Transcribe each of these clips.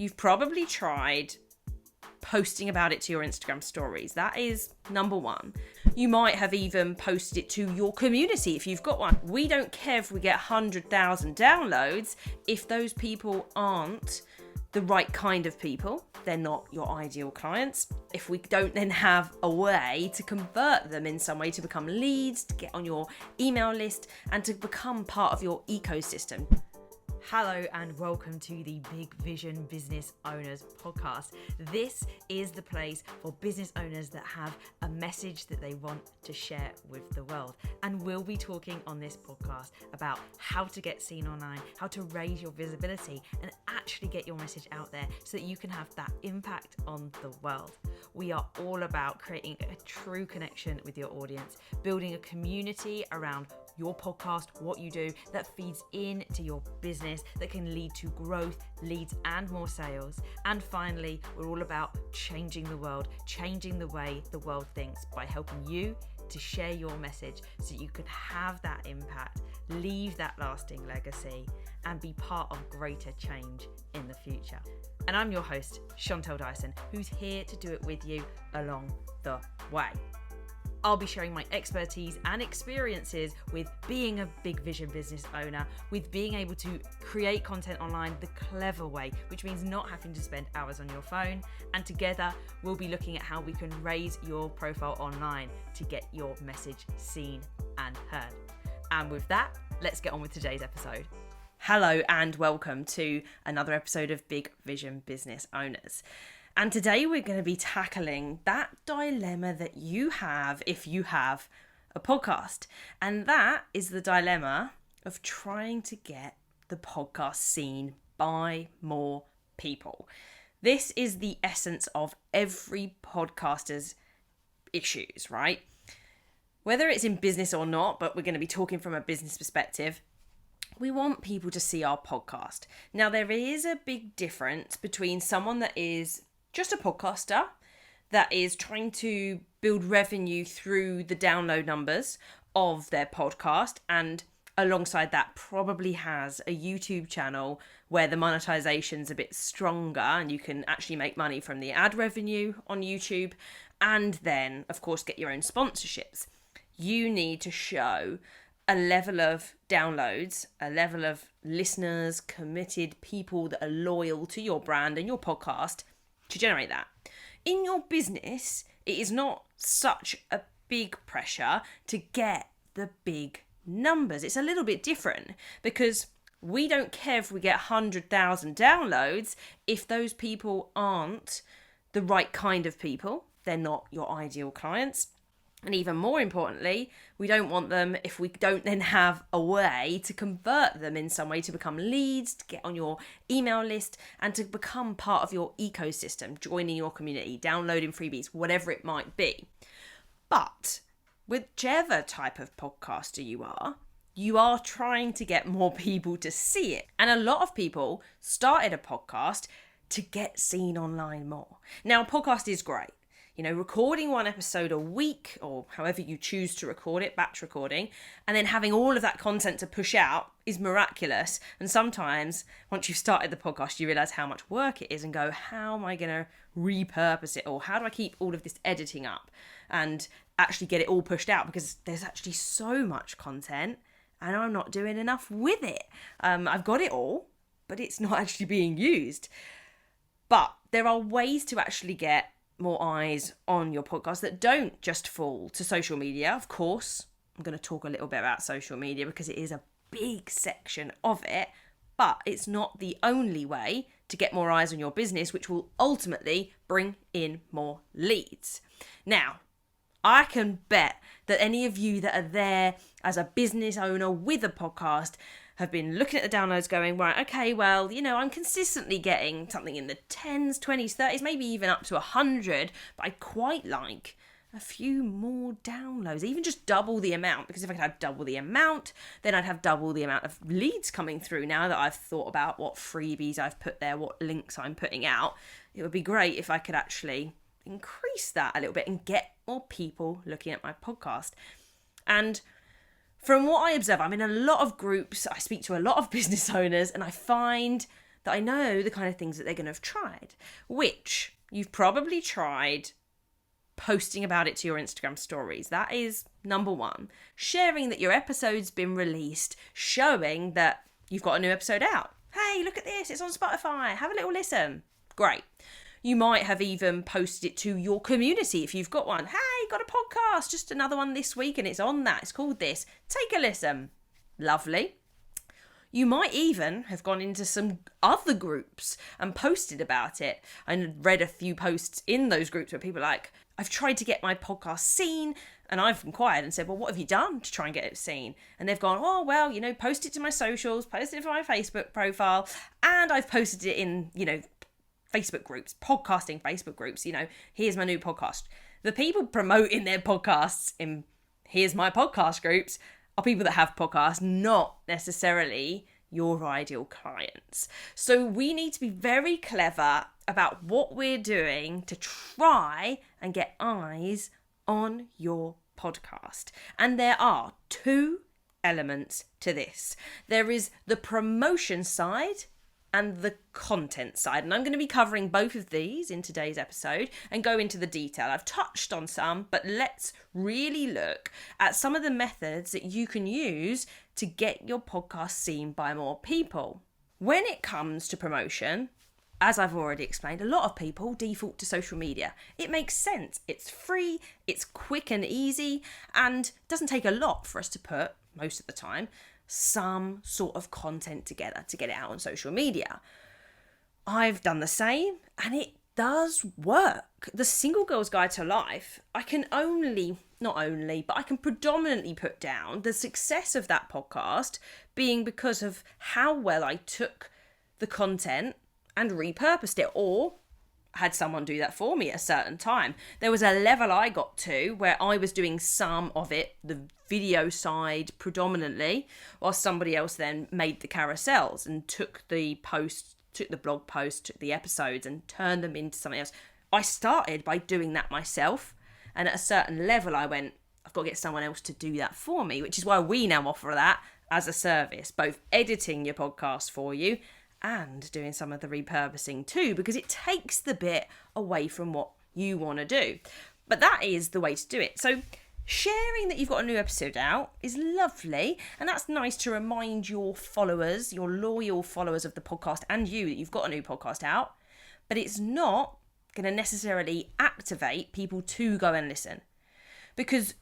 you've probably tried posting about it to your Instagram stories. That is number one. You might have even posted it to your community if you've got one. We don't care if we get 100,000 downloads if those people aren't the right kind of people. They're not your ideal clients. If we don't then have a way to convert them in some way to become leads, to get on your email list, and to become part of your ecosystem. Hello and welcome to the Big Vision Business Owners podcast. This is the place for business owners that have a message that they want to share with the world. And we'll be talking on this podcast about how to get seen online, how to raise your visibility and actually get your message out there so that you can have that impact on the world. We are all about creating a true connection with your audience, building a community around your podcast, what you do, that feeds into your business, that can lead to growth, leads, and more sales. And finally, we're all about changing the world, changing the way the world thinks by helping you to share your message so you can have that impact, leave that lasting legacy, and be part of greater change in the future. And I'm your host, Chantel Dyson, who's here to do it with you along the way. I'll be sharing my expertise and experiences with being a big vision business owner, with being able to create content online the clever way, which means not having to spend hours on your phone. And together, we'll be looking at how we can raise your profile online to get your message seen and heard. And with that, let's get on with today's episode. Hello and welcome to another episode of Big Vision Business Owners. And today we're going to be tackling that dilemma that you have if you have a podcast. And that is the dilemma of trying to get the podcast seen by more people. This is the essence of every podcaster's issues, right? Whether it's in business or not, but we're going to be talking from a business perspective. We want people to see our podcast. Now, there is a big difference between someone that is just a podcaster that is trying to build revenue through the download numbers of their podcast, and alongside that probably has a YouTube channel where the monetization's a bit stronger and you can actually make money from the ad revenue on YouTube, and then of course get your own sponsorships. You need to show a level of downloads, a level of listeners, committed people that are loyal to your brand and your podcast to generate that. In your business, it is not such a big pressure to get the big numbers. It's a little bit different because we don't care if we get 100,000 downloads if those people aren't the right kind of people. They're not your ideal clients. And even more importantly, we don't want them if we don't then have a way to convert them in some way to become leads, to get on your email list, and to become part of your ecosystem, joining your community, downloading freebies, whatever it might be. But whichever type of podcaster you are trying to get more people to see it. And a lot of people started a podcast to get seen online more. Now, a podcast is great. You know, recording one episode a week or however you choose to record it, batch recording, and then having all of that content to push out is miraculous. And sometimes once you've started the podcast, you realize how much work it is and go, how am I going to repurpose it? Or how do I keep all of this editing up and actually get it all pushed out? Because there's actually so much content and I'm not doing enough with it. I've got it all, but it's not actually being used. But there are ways to actually get more eyes on your podcast that don't just fall to social media. Of course, I'm going to talk a little bit about social media because it is a big section of it, but it's not the only way to get more eyes on your business, which will ultimately bring in more leads. Now, I can bet that any of you that are there as a business owner with a podcast have been looking at the downloads going, right, okay, well, you know, I'm consistently getting something in the 10s, 20s, 30s, maybe even up to 100, but I'd quite like a few more downloads, even just double the amount, because if I could have double the amount, then I'd have double the amount of leads coming through. Now that I've thought about what freebies I've put there, what links I'm putting out, it would be great if I could actually increase that a little bit and get more people looking at my podcast. And from what I observe, I'm in a lot of groups, I speak to a lot of business owners, and I find that I know the kind of things that they're going to have tried, which you've probably tried posting about it to your Instagram stories. That is number one. Sharing that your episode's been released, showing that you've got a new episode out. Hey, look at this, it's on Spotify, have a little listen. Great. You might have even posted it to your community if you've got one. Hey, got a podcast, just another one this week and it's on that. It's called this. Take a listen. Lovely. You might even have gone into some other groups and posted about it. I read a few posts in those groups where people are like, I've tried to get my podcast seen, and I've inquired and said, well, what have you done to try and get it seen? And they've gone, oh, well, post it to my socials, post it to my Facebook profile, and I've posted it in, Facebook groups, podcasting Facebook groups, here's my new podcast. The people promoting their podcasts in here's my podcast groups are people that have podcasts, not necessarily your ideal clients. So we need to be very clever about what we're doing to try and get eyes on your podcast. And there are two elements to this. There is the promotion side and the content side. And I'm going to be covering both of these in today's episode and go into the detail. I've touched on some, but let's really look at some of the methods that you can use to get your podcast seen by more people. When it comes to promotion, as I've already explained, a lot of people default to social media. It makes sense. It's free, it's quick and easy, and doesn't take a lot for us to put, most of the time, some sort of content together to get it out on social media. I've done the same and it does work. The Single Girl's Guide to Life, I can predominantly put down the success of that podcast being because of how well I took the content and repurposed it, or had someone do that for me at a certain time. There was a level I got to where I was doing some of it, the video side predominantly, while somebody else then made the carousels and took the blog post, took the episodes and turned them into something else. I started by doing that myself, and at a certain level I went, I've got to get someone else to do that for me, which is why we now offer that as a service, both editing your podcast for you and doing some of the repurposing too, because it takes the bit away from what you want to do. But that is the way to do it. So sharing that you've got a new episode out is lovely, and that's nice to remind your followers, your loyal followers of the podcast and you, that you've got a new podcast out. But it's not going to necessarily activate people to go and listen, because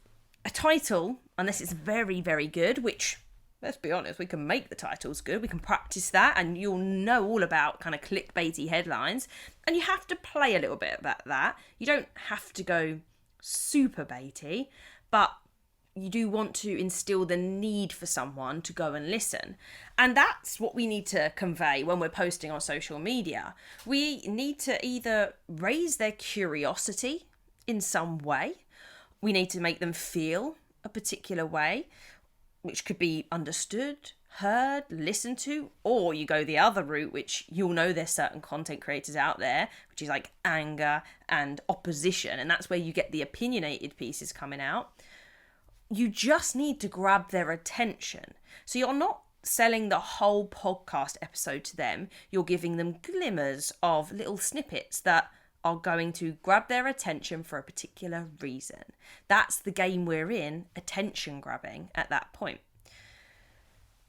a title, unless it's very, very good, which, let's be honest, we can make the titles good, we can practice that, and you'll know all about kind of clickbaity headlines, and you have to play a little bit about that. You don't have to go super baity, but you do want to instill the need for someone to go and listen. And that's what we need to convey when we're posting on social media. We need to either raise their curiosity in some way, we need to make them feel a particular way, which could be understood, heard, listened to, or you go the other route, which you'll know there's certain content creators out there, which is like anger and opposition, and that's where you get the opinionated pieces coming out. You just need to grab their attention. So you're not selling the whole podcast episode to them, you're giving them glimmers of little snippets that are going to grab their attention for a particular reason. That's the game we're in, attention grabbing at that point.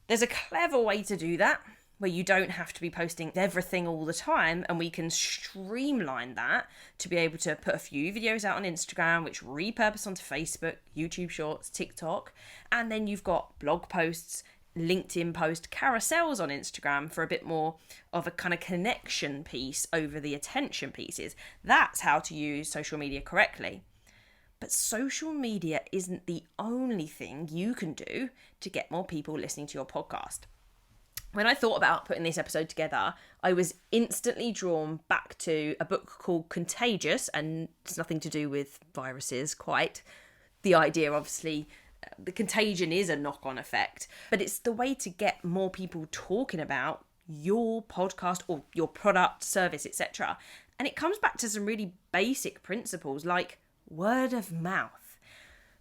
There's a clever way to do that, where you don't have to be posting everything all the time, and we can streamline that to be able to put a few videos out on Instagram, which repurpose onto Facebook, YouTube Shorts, TikTok, and then you've got blog posts, LinkedIn post, carousels on Instagram for a bit more of a kind of connection piece over the attention pieces. That's how to use social media correctly. But social media isn't the only thing you can do to get more people listening to your podcast. When I thought about putting this episode together, I was instantly drawn back to a book called Contagious, and it's nothing to do with viruses quite. The idea, obviously, the contagion is a knock-on effect, but it's the way to get more people talking about your podcast or your product, service, etc. And it comes back to some really basic principles like word of mouth.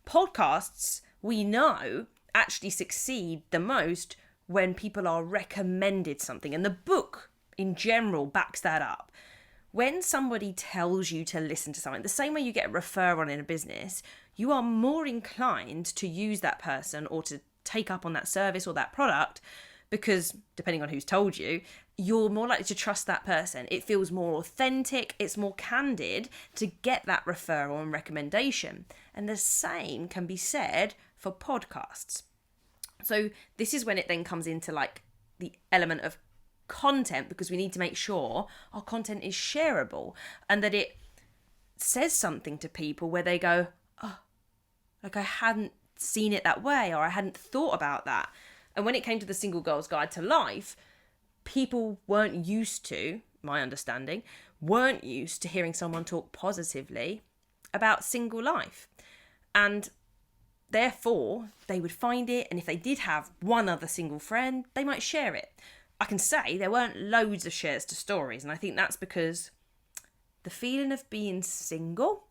Podcasts, we know, actually succeed the most when people are recommended something. And the book in general backs that up. When somebody tells you to listen to something, the same way you get a referral in a business, you are more inclined to use that person or to take up on that service or that product because, depending on who's told you, you're more likely to trust that person. It feels more authentic, it's more candid to get that referral and recommendation. And the same can be said for podcasts. So this is when it then comes into like the element of content, because we need to make sure our content is shareable and that it says something to people where they go, oh, like I hadn't seen it that way, or I hadn't thought about that. And when it came to the Single Girl's Guide to Life, people weren't used to, my understanding, weren't used to hearing someone talk positively about single life. And therefore, they would find it, and if they did have one other single friend, they might share it. I can say there weren't loads of shares to stories, and I think that's because the feeling of being single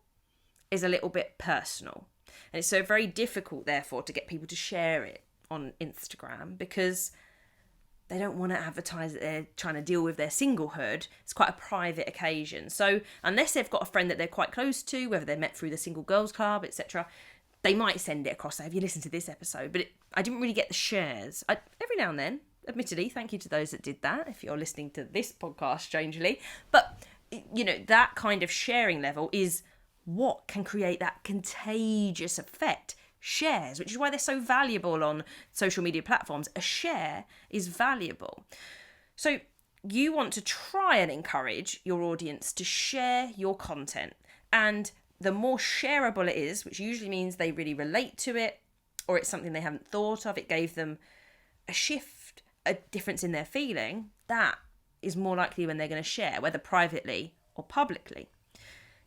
is a little bit personal. And it's so very difficult, therefore, to get people to share it on Instagram because they don't want to advertise that they're trying to deal with their singlehood. It's quite a private occasion. So unless they've got a friend that they're quite close to, whether they're met through the Single Girls Club, etc., they might send it across. Have you listened to this episode? But I didn't really get the shares. Every now and then, admittedly, thank you to those that did that, if you're listening to this podcast, strangely. But, you know, that kind of sharing level is what can create that contagious effect. Shares, which is why they're so valuable on social media platforms. A share is valuable. So you want to try and encourage your audience to share your content. And the more shareable it is, which usually means they really relate to it, or it's something they haven't thought of, it gave them a shift, a difference in their feeling, that is more likely when they're going to share, whether privately or publicly.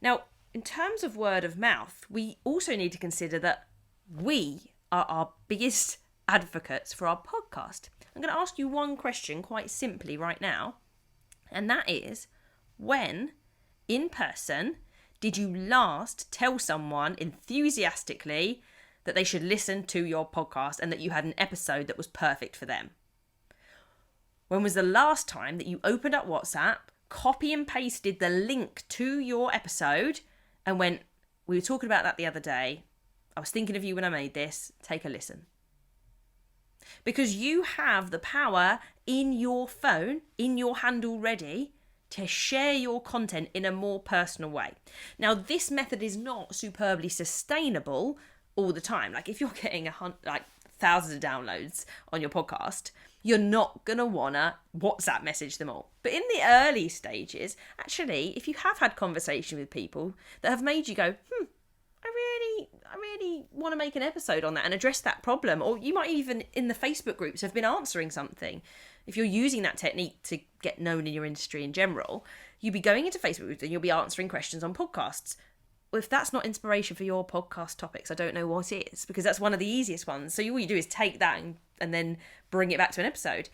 Now, in terms of word of mouth, we also need to consider that we are our biggest advocates for our podcast. I'm going to ask you one question quite simply right now, and that is, when, in person, did you last tell someone enthusiastically that they should listen to your podcast and that you had an episode that was perfect for them? When was the last time that you opened up WhatsApp, copy and pasted the link to your episode and went, we were talking about that the other day, I was thinking of you when I made this, take a listen. Because you have the power in your phone, in your hand already, to share your content in a more personal way. Now, this method is not superbly sustainable all the time. Like if you're getting thousands of downloads on your podcast, you're not going to want to WhatsApp message them all. But in the early stages, actually, if you have had conversation with people that have made you go, I really want to make an episode on that and address that problem. Or you might even in the Facebook groups have been answering something. If you're using that technique to get known in your industry in general, you'll be going into Facebook groups and you'll be answering questions on podcasts. Well, if that's not inspiration for your podcast topics, I don't know what is, because that's one of the easiest ones. So all you do is take that and then bring it back to an episode.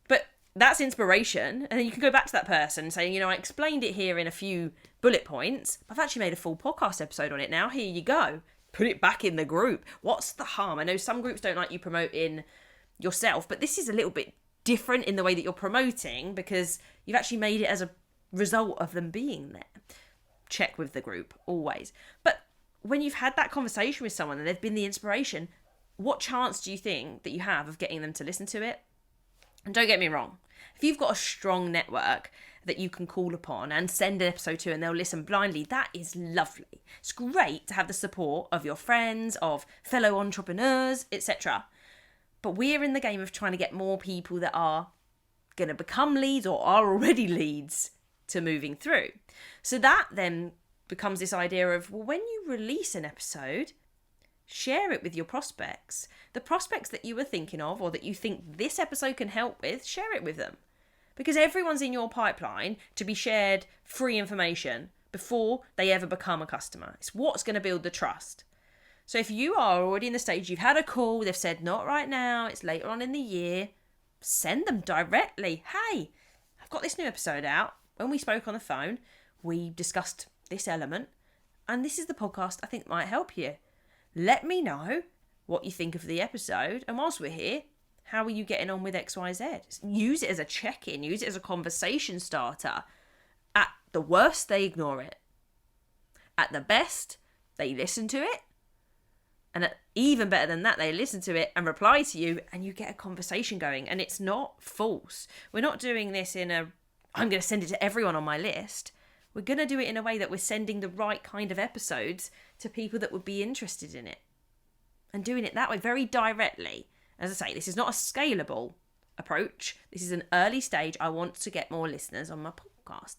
But that's inspiration. And then you can go back to that person saying, I explained it here in a few bullet points. I've actually made a full podcast episode on it now. Here you go. Put it back in the group. What's the harm? I know some groups don't like you promoting yourself, but this is a little bit different in the way that you're promoting because you've actually made it as a result of them being there. Check with the group, always. But when you've had that conversation with someone and they've been the inspiration, what chance do you think that you have of getting them to listen to it? And don't get me wrong, if you've got a strong network that you can call upon and send an episode to and they'll listen blindly, that is lovely. It's great to have the support of your friends, of fellow entrepreneurs, etc. But we're in the game of trying to get more people that are going to become leads or are already leads to moving through. So that then becomes this idea of, well, when you release an episode, share it with your prospects. The prospects that you were thinking of or that you think this episode can help with, share it with them. Because everyone's in your pipeline to be shared free information before they ever become a customer. It's what's going to build the trust. So if you are already in the stage, you've had a call, they've said, not right now, it's later on in the year, send them directly. Hey, I've got this new episode out. When we spoke on the phone, we discussed this element, and this is the podcast I think might help you. Let me know what you think of the episode, and whilst we're here, How are you getting on with XYZ? Use it as a check-in. Use it as a conversation starter. At the worst, they ignore it. At the best, they listen to it. And even better than that, they listen to it and reply to you, and you get a conversation going. And it's not false. We're not doing this I'm going to send it to everyone on my list. We're going to do it in a way that we're sending the right kind of episodes to people that would be interested in it. And doing it that way, very directly. As I say, this is not a scalable approach. This is an early stage. I want to get more listeners on my podcast.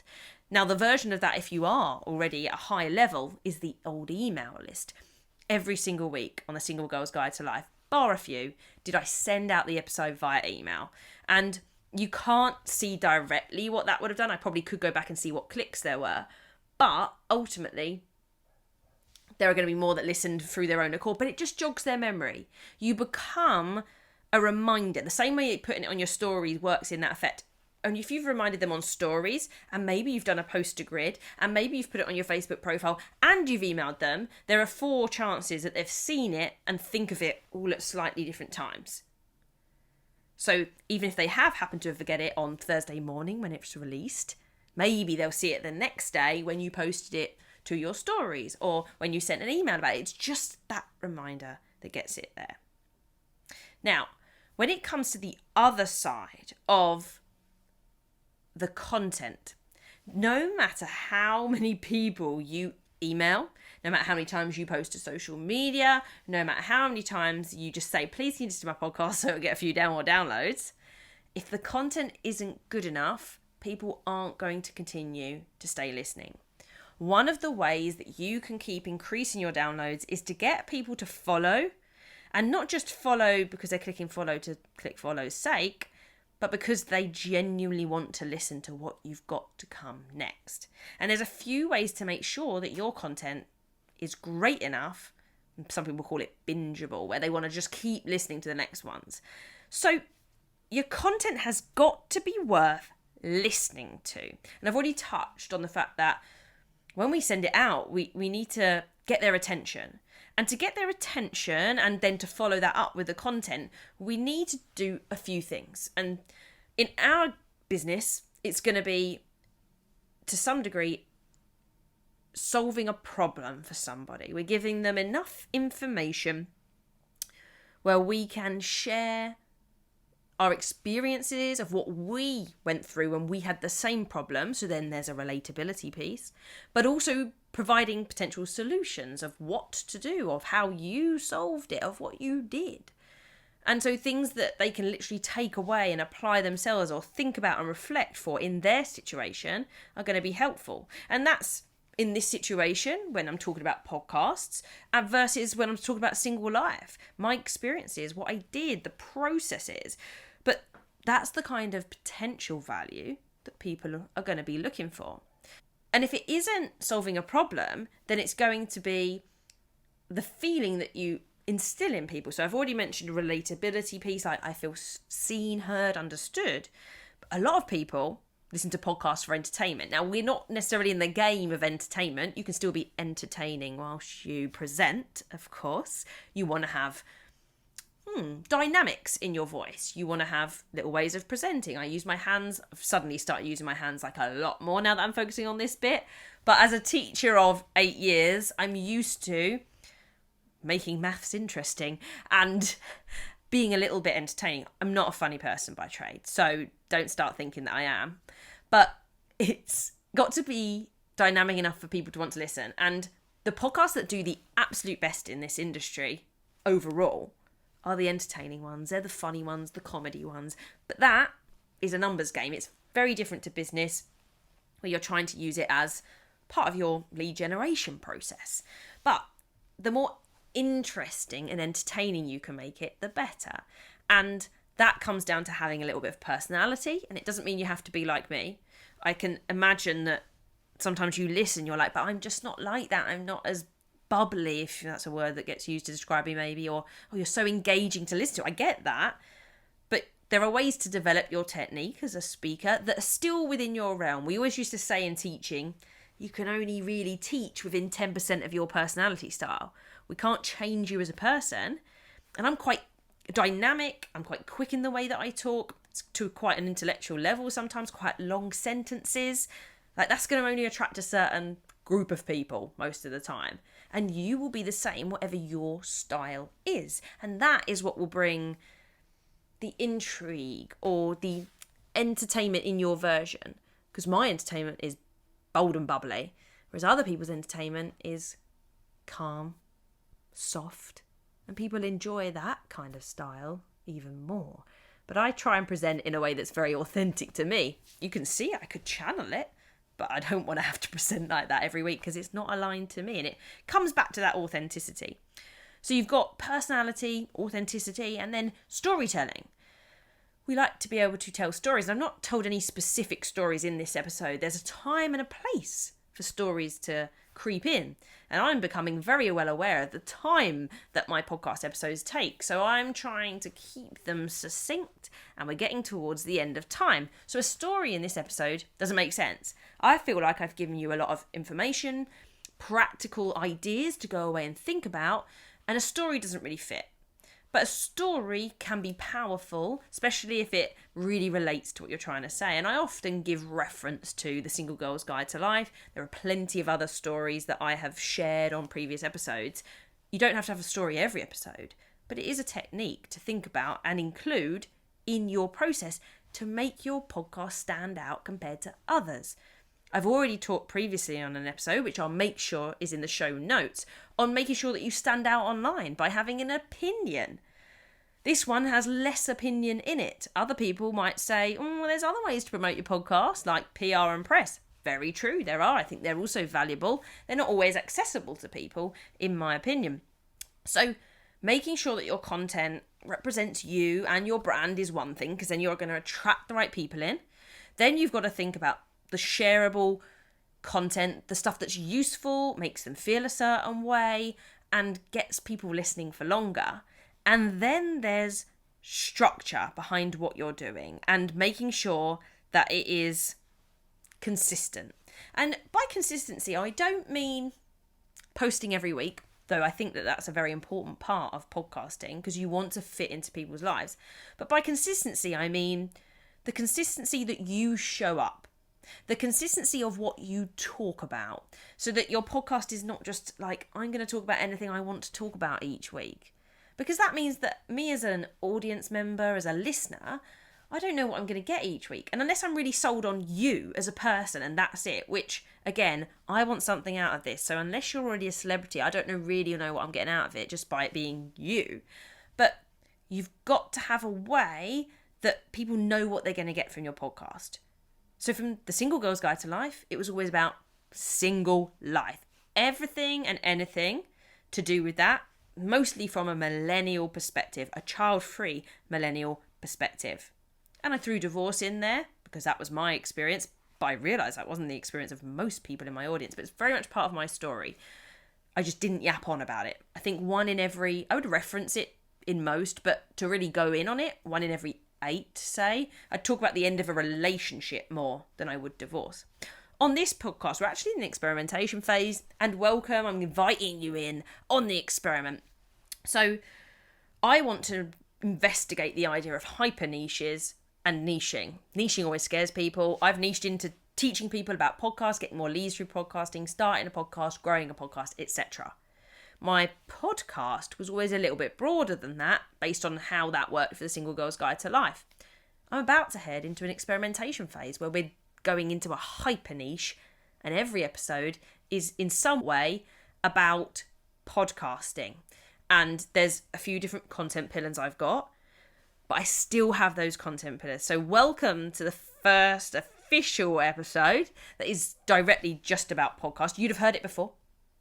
Now, the version of that, if you are already at a high level, is the old email list. Every single week on the Single Girl's Guide to Life, bar a few, did I send out the episode via email. And you can't see directly what that would have done. I probably could go back and see what clicks there were. But ultimately, there are going to be more that listened through their own accord, but it just jogs their memory. You become a reminder. The same way putting it on your stories works in that effect. And if you've reminded them on stories, and maybe you've done a poster grid, and maybe you've put it on your Facebook profile, and you've emailed them, there are 4 chances that they've seen it and think of it all at slightly different times. So even if they have happened to forget it on Thursday morning when it's released, maybe they'll see it the next day when you posted it to your stories or when you sent an email about it. It's just that reminder that gets it there. Now, when it comes to the other side of the content, no matter how many people you email, no matter how many times you post to social media, no matter how many times you just say, please can you listen to my podcast so it'll get a few more downloads, if the content isn't good enough, people aren't going to continue to stay listening. One of the ways that you can keep increasing your downloads is to get people to follow, and not just follow because they're clicking follow to click follow's sake, but because they genuinely want to listen to what you've got to come next. And there's a few ways to make sure that your content is great enough. Some people call it bingeable, where they want to just keep listening to the next ones. So your content has got to be worth listening to. And I've already touched on the fact that when we send it out, we need to get their attention. And to get their attention and then to follow that up with the content, we need to do a few things. And in our business, it's going to be, to some degree, solving a problem for somebody. We're giving them enough information where we can share our experiences of what we went through when we had the same problem. So then there's a relatability piece, but also providing potential solutions of what to do, of how you solved it, of what you did. And so things that they can literally take away and apply themselves or think about and reflect for in their situation are going to be helpful. And that's in this situation when I'm talking about podcasts and versus when I'm talking about single life, my experiences, what I did, the processes. But that's the kind of potential value that people are going to be looking for. And if it isn't solving a problem, then it's going to be the feeling that you instill in people. So I've already mentioned a relatability piece. I feel seen, heard, understood. But a lot of people listen to podcasts for entertainment. Now, we're not necessarily in the game of entertainment. You can still be entertaining whilst you present, of course. You want to have dynamics in your voice. You want to have little ways of presenting. I use my hands. I've suddenly started using my hands like a lot more now that I'm focusing on this bit. But as a teacher of 8 years, I'm used to making maths interesting and being a little bit entertaining. I'm not a funny person by trade, so don't start thinking that I am. But it's got to be dynamic enough for people to want to listen. And the podcasts that do the absolute best in this industry overall are the entertaining ones. They're the funny ones, the comedy ones. But that is a numbers game. It's very different to business where you're trying to use it as part of your lead generation process. But the more interesting and entertaining you can make it, the better. And that comes down to having a little bit of personality. And it doesn't mean you have to be like me. I can imagine that sometimes you listen, you're like, but I'm just not like that. I'm not as bubbly, if that's a word that gets used to describe me maybe, or oh, you're so engaging to listen to. I get that. But there are ways to develop your technique as a speaker that are still within your realm. We always used to say in teaching, you can only really teach within 10% of your personality style. We can't change you as a person. And I'm quite dynamic. I'm quite quick in the way that I talk, to quite an intellectual level, sometimes quite long sentences. Like, that's going to only attract a certain group of people most of the time. And you will be the same, whatever your style is. And that is what will bring the intrigue or the entertainment in your version. Because my entertainment is bold and bubbly, whereas other people's entertainment is calm, soft, and people enjoy that kind of style even more. But I try and present in a way that's very authentic to me. You can see I could channel it, but I don't want to have to present like that every week because it's not aligned to me, and it comes back to that authenticity. So you've got personality, authenticity, and then storytelling. We like to be able to tell stories. I've not told any specific stories in this episode. There's a time and a place for stories to creep in. And I'm becoming very well aware of the time that my podcast episodes take. So I'm trying to keep them succinct, and we're getting towards the end of time. So a story in this episode doesn't make sense. I feel like I've given you a lot of information, practical ideas to go away and think about, and a story doesn't really fit. But a story can be powerful, especially if it really relates to what you're trying to say. And I often give reference to The Single Girl's Guide to Life. There are plenty of other stories that I have shared on previous episodes. You don't have to have a story every episode, but it is a technique to think about and include in your process to make your podcast stand out compared to others. I've already talked previously on an episode, which I'll make sure is in the show notes, on making sure that you stand out online by having an opinion. This one has less opinion in it. Other people might say, well, there's other ways to promote your podcast, like PR and press. Very true, there are. I think they're also valuable. They're not always accessible to people, in my opinion. So making sure that your content represents you and your brand is one thing, because then you're going to attract the right people in. Then you've got to think about the shareable content, the stuff that's useful, makes them feel a certain way, and gets people listening for longer. And then there's structure behind what you're doing and making sure that it is consistent. And by consistency, I don't mean posting every week, though I think that that's a very important part of podcasting because you want to fit into people's lives. But by consistency, I mean the consistency that you show up, the consistency of what you talk about, so that your podcast is not just like, I'm going to talk about anything I want to talk about each week. Because that means that me as an audience member, as a listener, I don't know what I'm going to get each week. And unless I'm really sold on you as a person and that's it, which, again, I want something out of this. So unless you're already a celebrity, I don't really know what I'm getting out of it just by it being you. But you've got to have a way that people know what they're going to get from your podcast. So from The Single Girl's Guide to Life, it was always about single life. Everything and anything to do with that, mostly from a millennial perspective, a child-free millennial perspective. And I threw divorce in there because that was my experience, but I realised that wasn't the experience of most people in my audience, but it's very much part of my story. I just didn't yap on about it. I think I would reference it in most, but to really go in on it, 1 in every 8, say, I'd talk about the end of a relationship more than I would divorce. On this podcast, we're actually in the experimentation phase, and welcome, I'm inviting you in on the experiment. So I want to investigate the idea of hyper niches and niching. Niching always scares people. I've niched into teaching people about podcasts, getting more leads through podcasting, starting a podcast, growing a podcast, etc. My podcast was always a little bit broader than that, based on how that worked for The Single Girl's Guide to Life. I'm about to head into an experimentation phase where we're going into a hyper niche, and every episode is in some way about podcasting. And there's a few different content pillars I've got, but I still have those content pillars. So welcome to the first official episode that is directly just about podcasts. You'd have heard it before.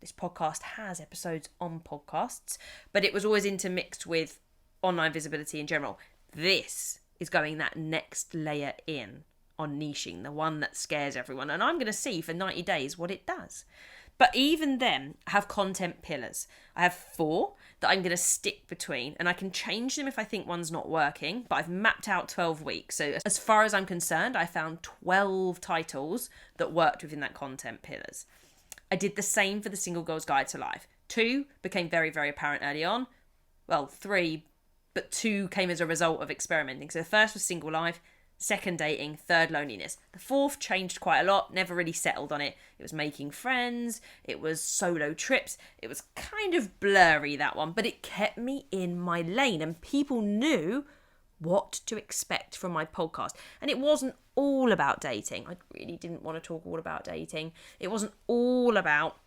This podcast has episodes on podcasts, but it was always intermixed with online visibility in general. This is going that next layer in on niching, the one that scares everyone. And I'm going to see for 90 days what it does. But even then, I have content pillars. I have 4 that I'm going to stick between, and I can change them if I think one's not working, but I've mapped out 12 weeks. So as far as I'm concerned, I found 12 titles that worked within that content pillars. I did the same for The Single Girl's Guide to Life. 2 became very, very apparent early on. Well, 3 but 2 came as a result of experimenting. So the first was single life, second dating, third loneliness. The fourth changed quite a lot, never really settled on it. It was making friends, it was solo trips, it was kind of blurry, that one, but it kept me in my lane and people knew what to expect from my podcast. And it wasn't all about dating. I really didn't want to talk all about dating. It wasn't all about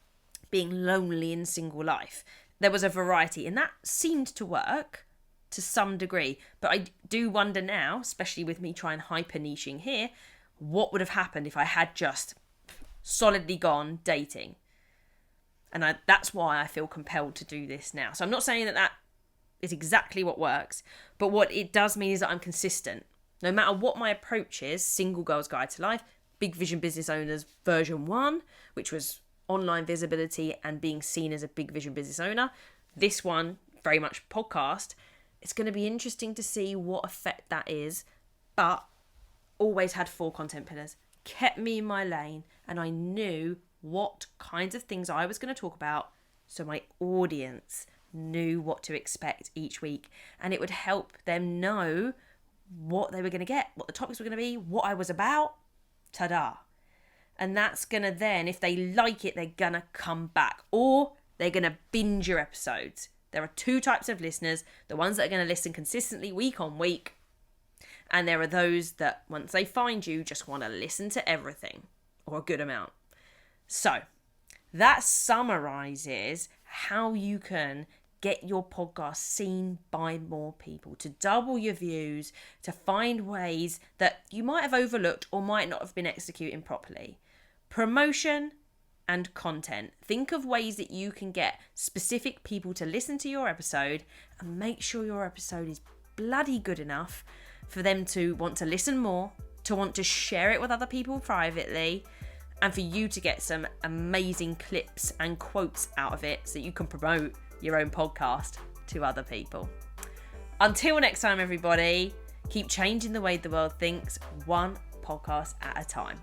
being lonely in single life. There was a variety, and that seemed to work to some degree. But I do wonder now, especially with me trying hyper niching here, what would have happened if I had just solidly gone dating. And that's why I feel compelled to do this now. So I'm not saying that is exactly what works, but what it does mean is that I'm consistent. No matter what my approach is, Single Girl's Guide to Life, Big Vision Business Owners version 1, which was online visibility and being seen as a big vision business owner. This one, very much podcast. It's going to be interesting to see what effect that is, but always had 4 content pillars, kept me in my lane, and I knew what kinds of things I was going to talk about so my audience knew what to expect each week, and it would help them know what they were going to get, what the topics were going to be, what I was about. Ta-da. And that's going to then, if they like it, they're going to come back, or they're going to binge your episodes. There are 2 types of listeners: the ones that are going to listen consistently week on week, and there are those that once they find you just want to listen to everything, or a good amount. So that summarizes how you can get your podcast seen by more people, to double your views, to find ways that you might have overlooked or might not have been executing properly. Promotion and content. Think of ways that you can get specific people to listen to your episode, and make sure your episode is bloody good enough for them to want to listen more, to want to share it with other people privately, and for you to get some amazing clips and quotes out of it so that you can promote your own podcast to other people. Until next time, everybody, keep changing the way the world thinks, one podcast at a time.